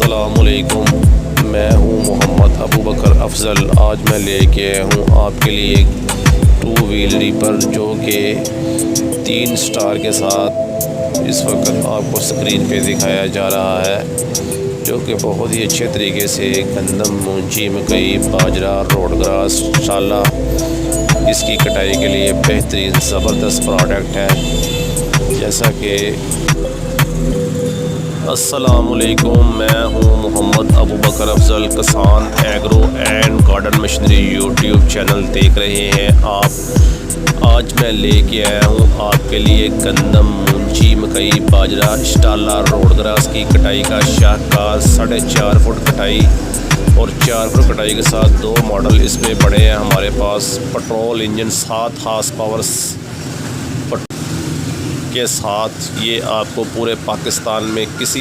अस्सलामुअलैकुम, मैं हूँ मोहम्मद अबू बकर अफजल। आज मैं लेके आया हूँ आपके लिए एक 2 व्हील रीपर जो कि 3 स्टार के साथ इस वक्त आपको स्क्रीन पे दिखाया जा रहा है, जो कि बहुत ही अच्छे तरीके से गंदम, मूंजी, मकई, बाजरा, रोड ग्रास, शाला इसकी कटाई के लिए बेहतरीन ज़बरदस्त प्रोडक्ट है। जैसा कि अस्सलामुअलैकुम, मैं हूँ मोहम्मद अबू बकर अफजल। किसान agro and garden machinery YouTube channel देख रहे हैं आप। आज मैं लेके आया हूँ आपके लिए गंदम, मूंजी, मकई, बाजरा, स्टाला, रोड ग्रास की कटाई का शाहकार 4.5 फुट कटाई और 4 फुट कटाई के साथ 2 मॉडल इसमें पड़े हैं हमारे पास। पेट्रोल इंजन 7 हार्स पावर के साथ ये आपको पूरे पाकिस्तान में किसी भी